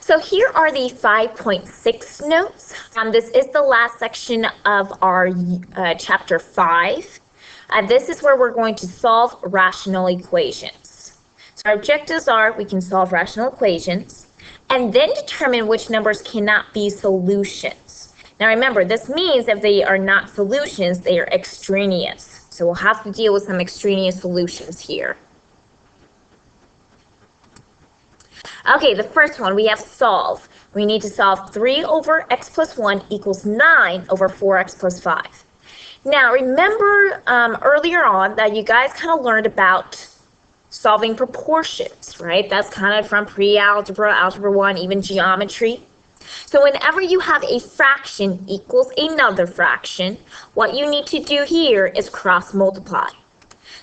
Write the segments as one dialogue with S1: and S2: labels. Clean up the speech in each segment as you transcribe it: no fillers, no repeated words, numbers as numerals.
S1: So here are the 5.6 notes. This is the last section of our chapter 5. This is where we're going to solve rational equations. So our objectives are we can solve rational equations and then determine which numbers cannot be solutions. Now remember, this means if they are not solutions, they are extraneous. So we'll have to deal with some extraneous solutions here. Okay, the first one, we have solve. We need to solve 3 over x plus 1 equals 9 over 4x plus 5. Now, remember earlier on that you guys kind of learned about solving proportions, right? That's kind of from pre-algebra, algebra 1, even geometry. So whenever you have a fraction equals another fraction, what you need to do here is cross multiply.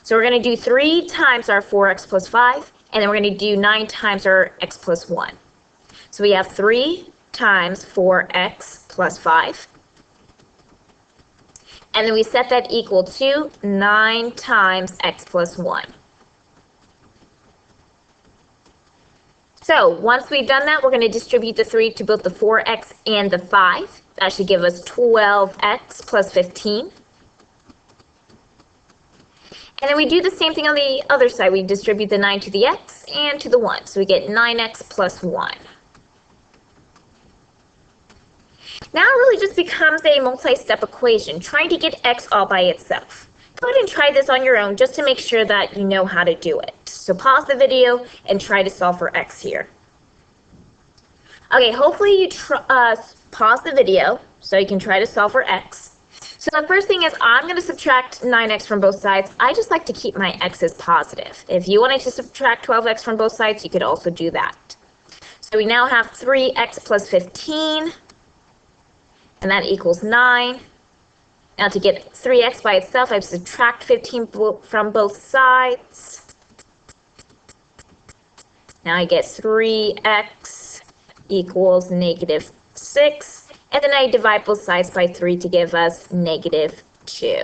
S1: So we're going to do 3 times our 4x plus 5. And then we're going to do 9 times our x plus 1. So we have 3 times 4x plus 5. And then we set that equal to 9 times x plus 1. So once we've done that, we're going to distribute the 3 to both the 4x and the 5. That should give us 12x plus 15. And then we do the same thing on the other side. We distribute the 9 to the x and to the 1. So we get 9x plus 1. Now it really just becomes a multi-step equation, trying to get x all by itself. Go ahead and try this on your own just to make sure that you know how to do it. So pause the video and try to solve for x here. Okay, hopefully you pause the video so you can try to solve for x. So the first thing is I'm going to subtract 9x from both sides. I just like to keep my x's positive. If you wanted to subtract 12x from both sides, you could also do that. So we now have 3x plus 15, and that equals 9. Now to get 3x by itself, I subtract 15 from both sides. Now I get 3x equals negative 6. And then I divide both sides by 3 to give us negative 2.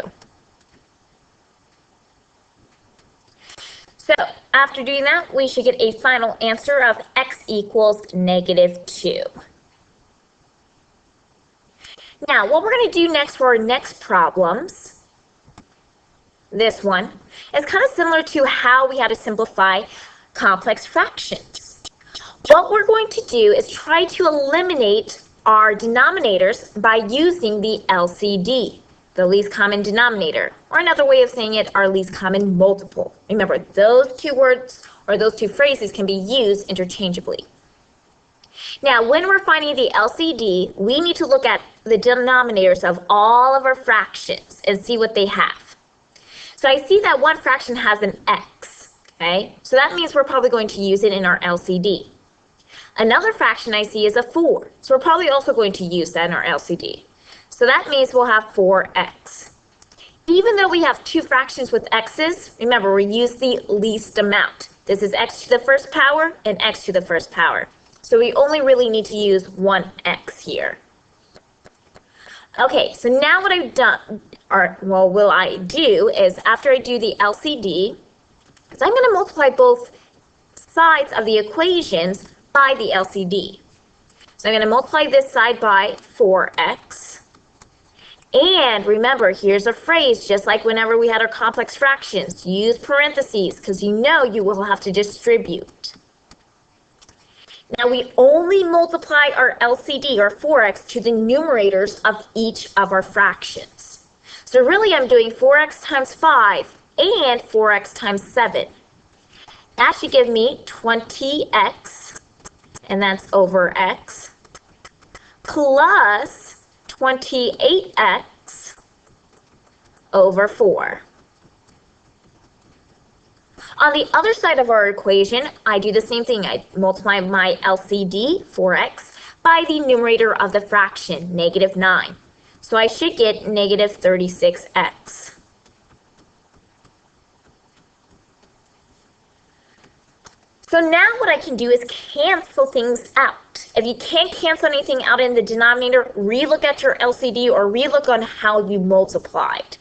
S1: So after doing that, we should get a final answer of x equals negative 2. Now, what we're going to do next for our next problems, this one, is kind of similar to how we had to simplify complex fractions. What we're going to do is try to eliminate our denominators by using the LCD, the least common denominator, or another way of saying it, our least common multiple. Remember, those two words or those two phrases can be used interchangeably. Now, when we're finding the LCD, we need to look at the denominators of all of our fractions and see what they have. So I see that one fraction has an x, okay? So that means we're probably going to use it in our LCD. Another fraction I see is a 4, so we're probably also going to use that in our LCD. So that means we'll have 4x. Even though we have two fractions with x's, remember we use the least amount. This is x to the first power and x to the first power. So we only really need to use one x here. Okay, so now what I've done, or well, will I do is after I do the LCD, is I'm going to multiply both sides of the equations by the LCD. So I'm going to multiply this side by 4x. And remember, here's a phrase, just like whenever we had our complex fractions, use parentheses because you know you will have to distribute. Now we only multiply our LCD, or 4x, to the numerators of each of our fractions. So really I'm doing 4x times 5 and 4x times 7. That should give me 20x, and that's over x, plus 28x over 4. On the other side of our equation, I do the same thing. I multiply my LCD, 4x, by the numerator of the fraction, negative 9. So I should get negative 36x. So now what I can do is cancel things out. If you can't cancel anything out in the denominator, relook at your LCD or relook on how you multiplied.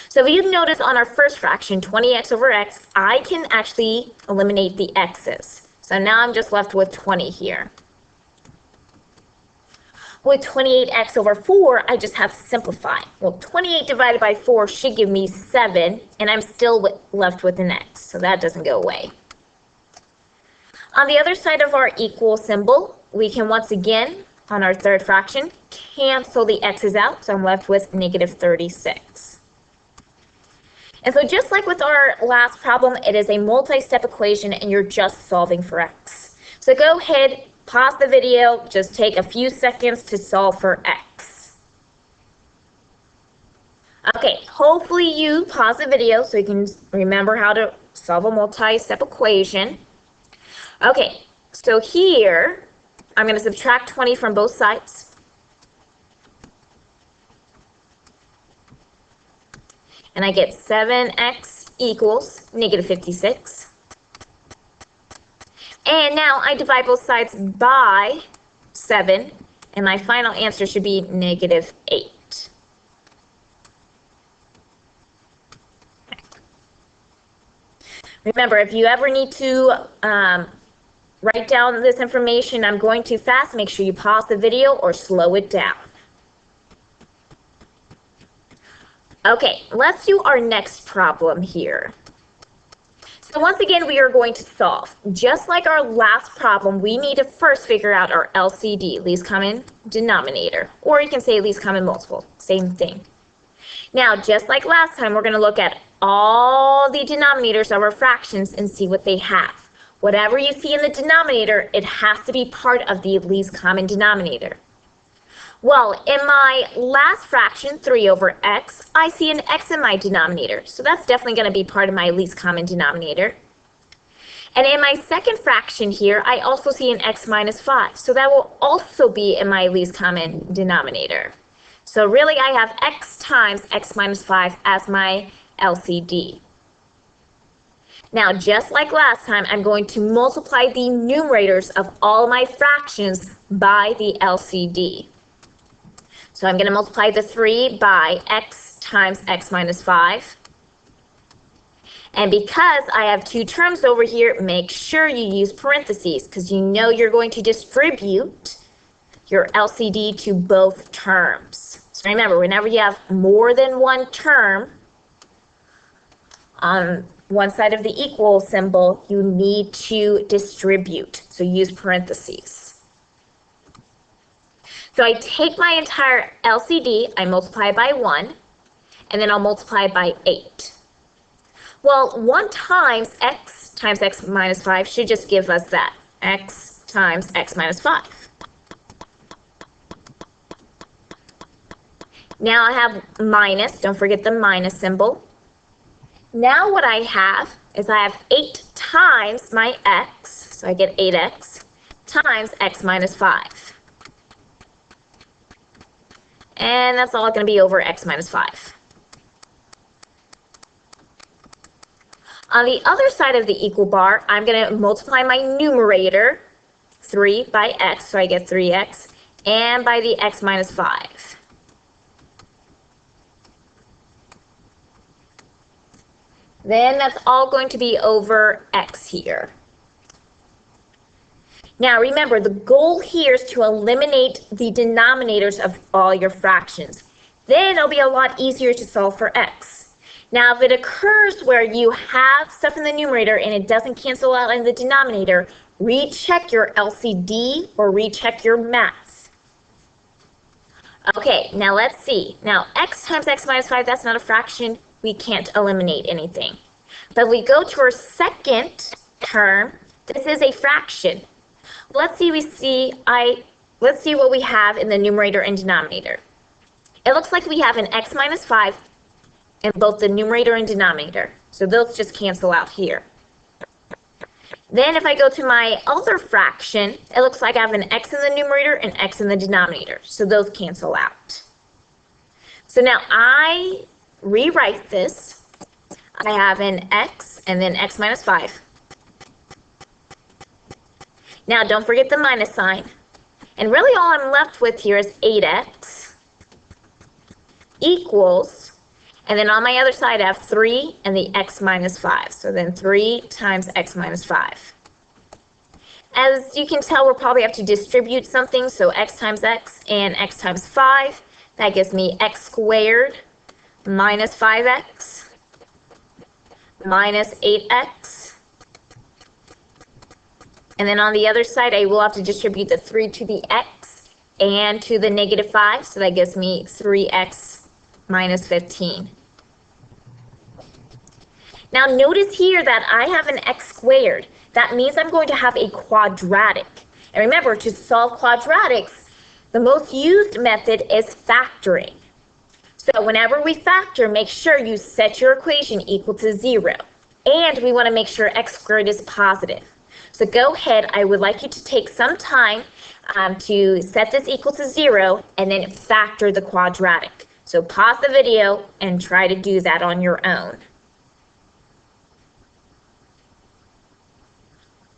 S1: So if you notice on our first fraction, 20x over x, I can actually eliminate the x's. So now I'm just left with 20 here. with 28x over 4, I just have to simplify. Well, 28 divided by 4 should give me 7, and I'm still left with an x, so that doesn't go away. On the other side of our equal symbol, we can once again, on our third fraction, cancel the x's out, so I'm left with negative 36. And so just like with our last problem, it is a multi-step equation, and you're just solving for x. So go ahead, pause the video, just take a few seconds to solve for x. Okay, hopefully you pause the video so you can remember how to solve a multi-step equation. Okay, so here, I'm going to subtract 20 from both sides. And I get 7x equals negative 56. And now I divide both sides by 7, and my final answer should be negative 8. Okay. Remember, if you ever need to write down this information, I'm going too fast, make sure you pause the video or slow it down. Okay, let's do our next problem here. So once again, we are going to solve. Just like our last problem, we need to first figure out our LCD, least common denominator, or you can say least common multiple, same thing. Now, just like last time, we're going to look at all the denominators of our fractions and see what they have. Whatever you see in the denominator, it has to be part of the least common denominator. Well, in my last fraction, 3 over x, I see an x in my denominator, so that's definitely going to be part of my least common denominator. And in my second fraction here, I also see an x minus 5, so that will also be in my least common denominator. So really, I have x times x minus 5 as my LCD. Now, just like last time, I'm going to multiply the numerators of all my fractions by the LCD. So I'm going to multiply the 3 by x times x minus 5. And because I have two terms over here, make sure you use parentheses because you know you're going to distribute your LCD to both terms. So remember, whenever you have more than one term on one side of the equal symbol, you need to distribute. So use parentheses. So I take my entire LCD, I multiply by 1, and then I'll multiply by 8. Well, 1 times x minus 5 should just give us that, x times x minus 5. Now I have minus, don't forget the minus symbol. Now what I have is I have 8 times my x, so I get 8x, times x minus 5. And that's all going to be over x minus 5. On the other side of the equal bar, I'm going to multiply my numerator, 3 by x, so I get 3x, and by the x minus 5. Then that's all going to be over x here. Now remember, the goal here is to eliminate the denominators of all your fractions. Then it'll be a lot easier to solve for x. Now if it occurs where you have stuff in the numerator and it doesn't cancel out in the denominator, recheck your LCD or recheck your math. Okay, now let's see. Now x times x minus 5, that's not a fraction. We can't eliminate anything. But we go to our second term. This is a fraction. Let's see what we have in the numerator and denominator. It looks like we have an x minus 5 in both the numerator and denominator. So those just cancel out here. Then if I go to my other fraction, it looks like I have an x in the numerator and x in the denominator. So those cancel out. So now I rewrite this. I have an x and then x minus 5. Now don't forget the minus sign. And really all I'm left with here is 8x equals, and then on my other side I have 3 and the x minus 5. So then 3 times x minus 5. As you can tell, we'll probably have to distribute something, so x times x and x times 5. That gives me x squared minus 5x minus 8x. And then on the other side, I will have to distribute the 3 to the x and to the negative 5, so that gives me 3x minus 15. Now notice here that I have an x squared. That means I'm going to have a quadratic. And remember, to solve quadratics, the most used method is factoring. So whenever we factor, make sure you set your equation equal to 0. And we want to make sure x squared is positive. So go ahead, I would like you to take some time to set this equal to 0 and then factor the quadratic. So pause the video and try to do that on your own.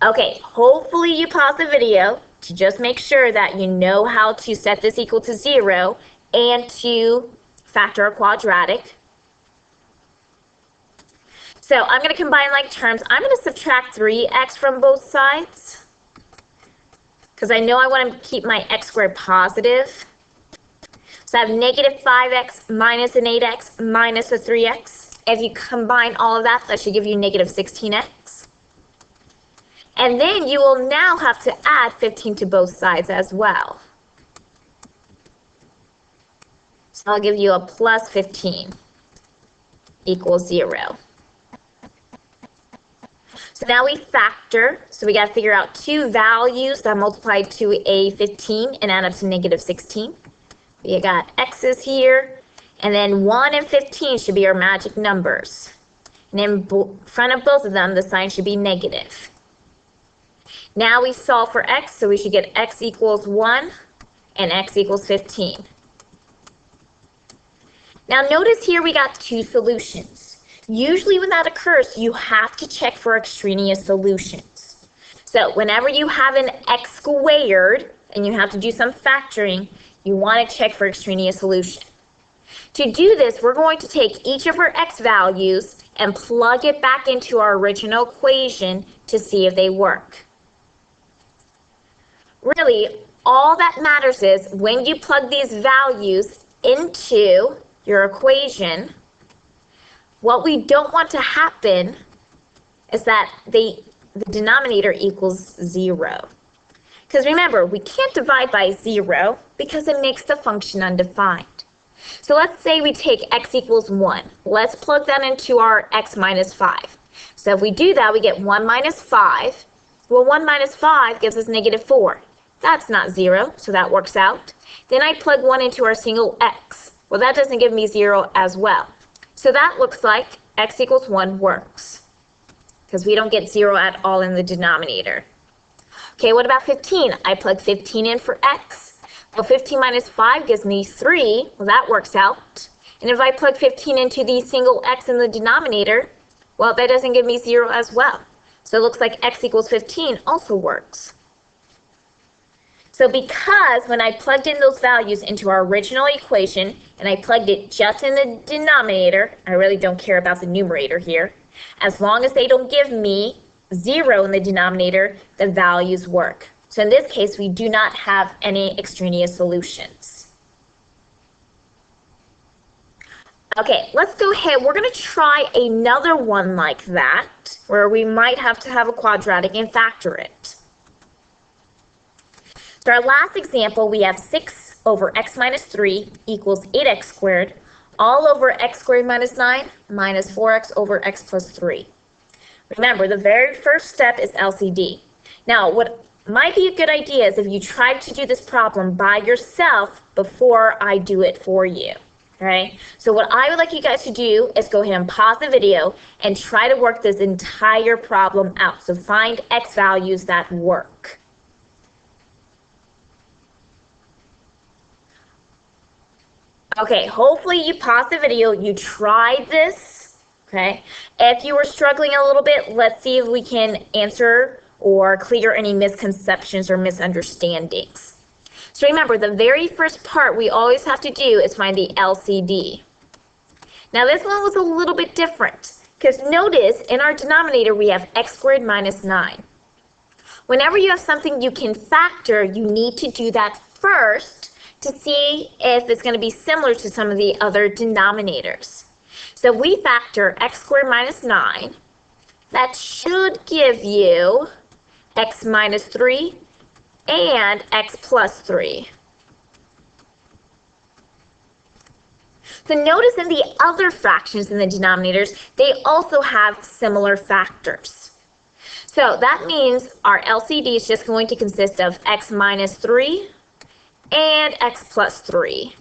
S1: Okay, hopefully you pause the video to just make sure that you know how to set this equal to 0 and to factor a quadratic. So I'm going to combine like terms. I'm going to subtract 3x from both sides because I know I want to keep my x squared positive. So I have negative 5x minus an 8x minus a 3x. If you combine all of that, that should give you negative 16x. And then you will now have to add 15 to both sides as well. So I'll give you a plus 15 equals 0. So now we factor. So we got to figure out two values that multiply to a 15 and add up to negative 16. We got x's here. And then 1 and 15 should be our magic numbers. And in front of both of them, the sign should be negative. Now we solve for x, so we should get x equals 1 and x equals 15. Now notice here we got two solutions. Usually when that occurs, you have to check for extraneous solutions. So whenever you have an x squared and you have to do some factoring, you want to check for extraneous solution. To do this, we're going to take each of our x values and plug it back into our original equation to see if they work. Really, all that matters is when you plug these values into your equation, what we don't want to happen is that the denominator equals 0. Because remember, we can't divide by 0 because it makes the function undefined. So let's say we take x equals 1. Let's plug that into our x minus 5. So if we do that, we get 1 minus 5. Well, 1 minus 5 gives us negative 4. That's not 0, so that works out. Then I plug 1 into our single x. Well, that doesn't give me 0 as well. So that looks like x equals 1 works, because we don't get 0 at all in the denominator. Okay, what about 15? I plug 15 in for x. Well, 15 minus 5 gives me 3. Well, that works out. And if I plug 15 into the single x in the denominator, well, that doesn't give me 0 as well. So it looks like x equals 15 also works. So because when I plugged in those values into our original equation, and I plugged it just in the denominator, I really don't care about the numerator here. As long as they don't give me 0 in the denominator, the values work. So in this case, we do not have any extraneous solutions. Okay, let's go ahead. We're going to try another one like that, where we might have to have a quadratic and factor it. For our last example, we have 6 over x minus 3 equals 8x squared, all over x squared minus 9 minus 4x over x plus 3. Remember, the very first step is LCD. Now, what might be a good idea is if you try to do this problem by yourself before I do it for you. Right? So what I would like you guys to do is go ahead and pause the video and try to work this entire problem out. So find x values that work. Okay, hopefully you paused the video, you tried this, okay? If you were struggling a little bit, let's see if we can answer or clear any misconceptions or misunderstandings. So remember, the very first part we always have to do is find the LCD. Now this one was a little bit different, because notice in our denominator we have x squared minus 9. Whenever you have something you can factor, you need to do that first to see if it's going to be similar to some of the other denominators. So if we factor x squared minus 9, that should give you x minus 3 and x plus 3. So notice in the other fractions in the denominators, they also have similar factors. So that means our LCD is just going to consist of x minus 3 and x plus 3.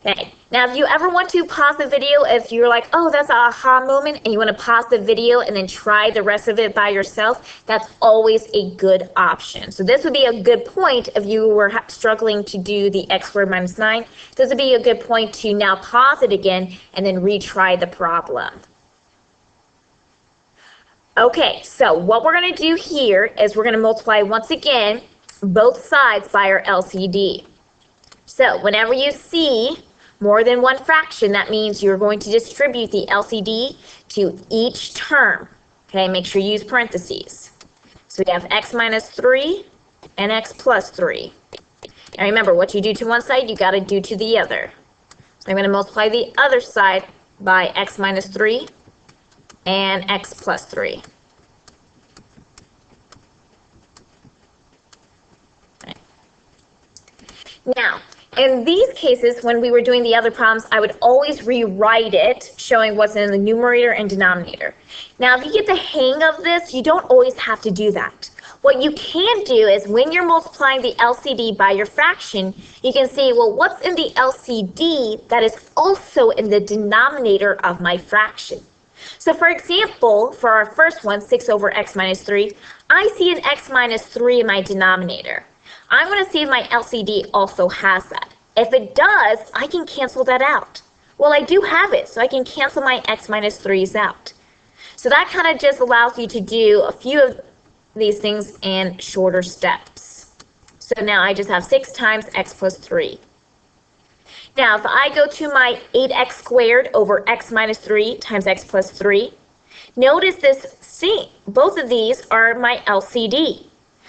S1: Okay, now if you ever want to pause the video, if you're like, oh, that's an aha moment, and you want to pause the video and then try the rest of it by yourself, that's always a good option. So this would be a good point if you were struggling to do the x squared minus 9. This would be a good point to now pause it again and then retry the problem. Okay, so what we're going to do here is we're going to multiply once again both sides by our LCD. So whenever you see more than one fraction, that means you're going to distribute the LCD to each term. Okay, make sure you use parentheses. So we have x minus 3 and x plus 3. And remember, what you do to one side, you got to do to the other. So I'm going to multiply the other side by x minus 3 and x plus 3. Okay. Now, in these cases, when we were doing the other problems, I would always rewrite it, showing what's in the numerator and denominator. Now, if you get the hang of this, you don't always have to do that. What you can do is when you're multiplying the LCD by your fraction, you can see, well, what's in the LCD that is also in the denominator of my fraction? So for example, for our first one, 6 over x minus 3, I see an x minus 3 in my denominator. I'm going to see if my LCD also has that. If it does, I can cancel that out. Well, I do have it, so I can cancel my x minus 3's out. So that kind of just allows you to do a few of these things in shorter steps. So now I just have 6 times x plus 3. Now, if I go to my 8x squared over x minus 3 times x plus 3, notice this, see, both of these are my LCD.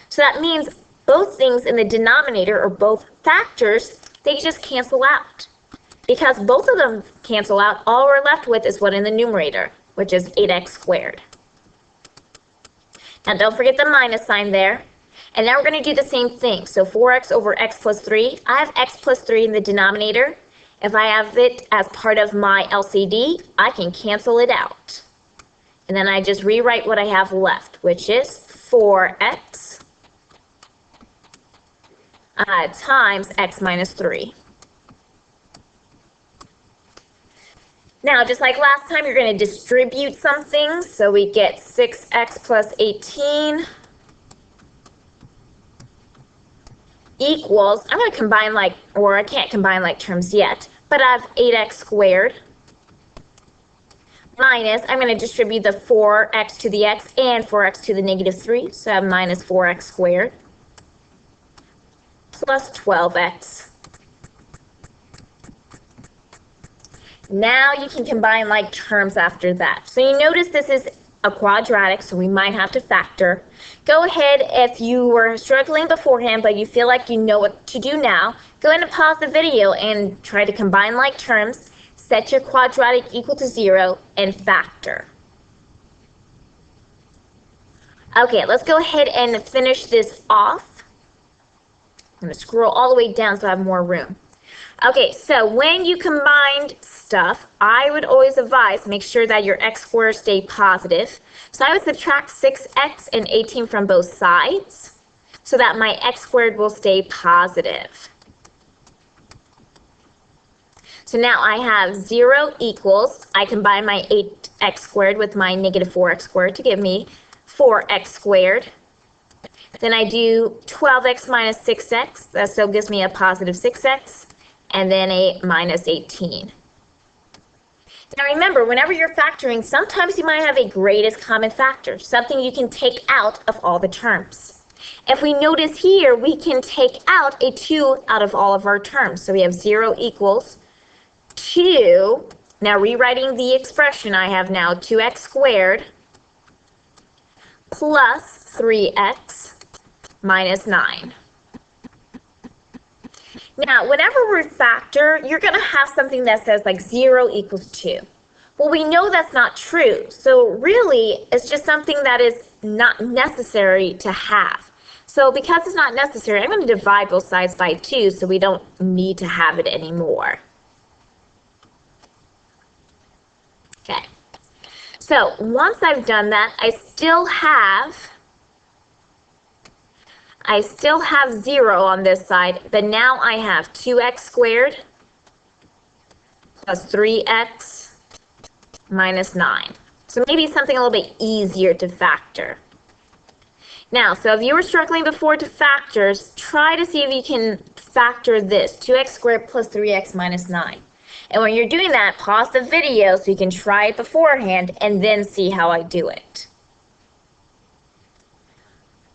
S1: So that means both things in the denominator, or both factors, they just cancel out. Because both of them cancel out, all we're left with is what in the numerator, which is 8x squared. Now don't forget the minus sign there. And now we're going to do the same thing. So 4x over x plus 3, I have x plus 3 in the denominator. If I have it as part of my LCD, I can cancel it out. And then I just rewrite what I have left, which is 4x times x minus 3. Now, just like last time, you're going to distribute something. So we get 6x plus 18 equals, I'm going to combine like, or I can't combine like terms yet, but I have 8x squared minus, I'm going to distribute the 4x to the x and 4x to the negative 3. So I have minus 4x squared plus 12x. Now you can combine like terms after that. So you notice this is a quadratic, so we might have to factor. Go ahead, if you were struggling beforehand but you feel like you know what to do now, go ahead and pause the video and try to combine like terms, set your quadratic equal to 0, and factor. Okay, let's go ahead and finish this off. I'm going to scroll all the way down so I have more room. Okay, so when you combined stuff, I would always advise make sure that your x squares stay positive. So I would subtract 6x and 18 from both sides so that my x squared will stay positive. So now I have 0 equals, I combine my 8x squared with my negative 4x squared to give me 4x squared. Then I do 12x minus 6x, that still gives me a positive 6x, and then a minus 18. Now remember, whenever you're factoring, sometimes you might have a greatest common factor, something you can take out of all the terms. If we notice here, we can take out a 2 out of all of our terms. So we have 0 equals 2 Now rewriting the expression, I have now 2x squared plus 3x minus 9. Now, whenever we factor, you're going to have something that says like 0 equals 2. Well, we know that's not true. So really, it's just something that is not necessary to have. So because it's not necessary, I'm going to divide both sides by 2 so we don't need to have it anymore. Okay. So once I've done that, I still have 0 on this side, but now I have 2x squared plus 3x minus 9. So maybe something a little bit easier to factor. Now, so if you were struggling before to factors, try to see if you can factor this, 2x squared plus 3x minus 9. And when you're doing that, pause the video so you can try it beforehand and then see how I do it.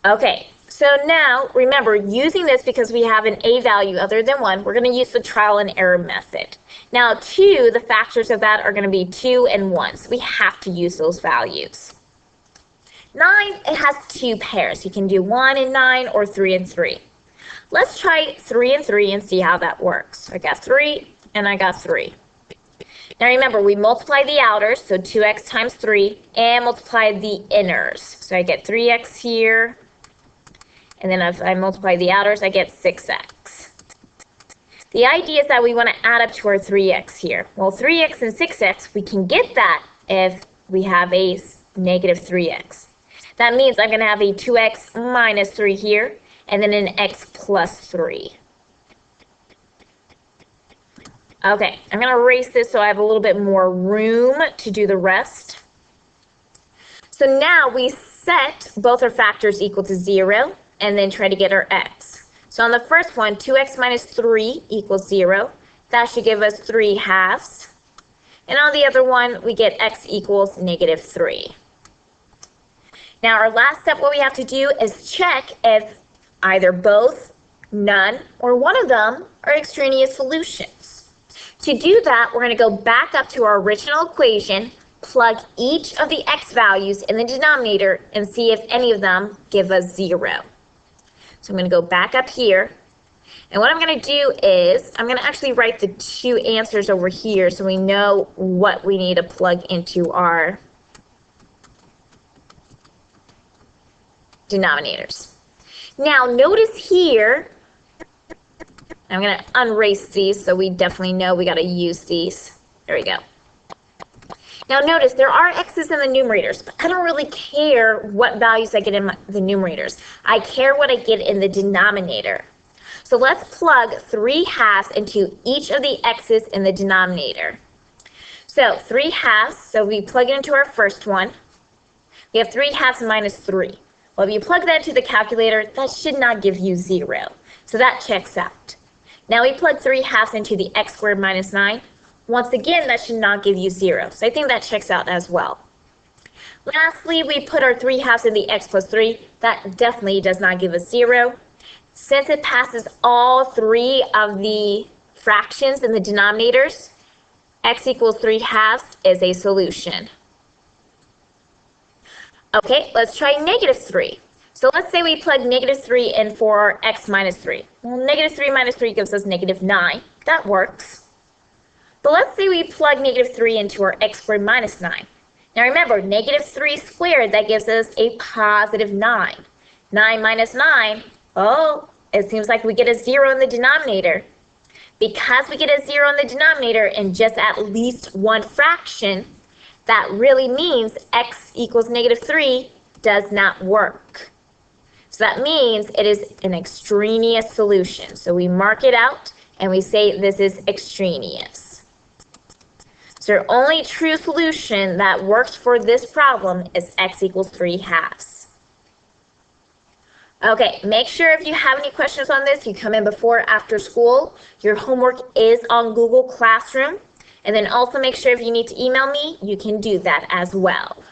S1: Okay, so now remember, using this because we have an a value other than 1, we're going to use the trial and error method. Now 2, the factors of that are going to be 2 and 1, so we have to use those values. 9, it has 2 pairs. You can do 1 and 9 or 3 and 3. Let's try 3 and 3 and see how that works. I got 3 and I got 3. Now remember, we multiply the outers, so 2x times 3, and multiply the inners. So I get 3x here, and then if I multiply the outers, I get 6x. The idea is that we want to add up to our 3x here. Well, 3x and 6x, we can get that if we have a negative 3x. That means I'm going to have a 2x minus 3 here, and then an x plus 3. Okay, I'm going to erase this so I have a little bit more room to do the rest. So now we set both our factors equal to 0, and then try to get our x. So on the first one, 2x minus 3 equals 0. That should give us 3 halves. And on the other one, we get x equals negative 3. Now our last step, what we have to do is check if either both, none, or one of them are extraneous solutions. To do that, we're going to go back up to our original equation, plug each of the x values in the denominator, and see if any of them give us 0. So I'm going to go back up here, and what I'm going to do is I'm going to actually write the 2 answers over here so we know what we need to plug into our denominators. Now notice here, I'm going to erase these so we definitely know we got to use these. There we go. Now notice there are x's in the numerators, but I don't really care what values I get in the numerators. I care what I get in the denominator. So let's plug 3 halves into each of the x's in the denominator. So 3 halves, so we plug it into our first one. We have 3 halves minus 3. Well, if you plug that into the calculator, that should not give you 0. So that checks out. Now we plug 3 halves into the x squared minus 9. Once again, that should not give you 0. So I think that checks out as well. Lastly, we put our 3 halves in the x plus 3. That definitely does not give us 0. Since it passes all 3 of the fractions in the denominators, x equals 3 halves is a solution. Okay, let's try negative 3. So let's say we plug negative 3 in for x minus 3. Well, negative 3 minus 3 gives us negative 9. That works. But let's say we plug negative 3 into our x squared minus 9. Now remember, negative 3 squared, that gives us a positive 9. 9 minus 9, oh, it seems like we get a 0 in the denominator. Because we get a 0 in the denominator in just at least one fraction, that really means x equals negative 3 does not work. So that means it is an extraneous solution. So we mark it out and we say this is extraneous. So our only true solution that works for this problem is x equals 3 halves. Okay, make sure if you have any questions on this, you come in before or after school. Your homework is on Google Classroom. And then also make sure if you need to email me, you can do that as well.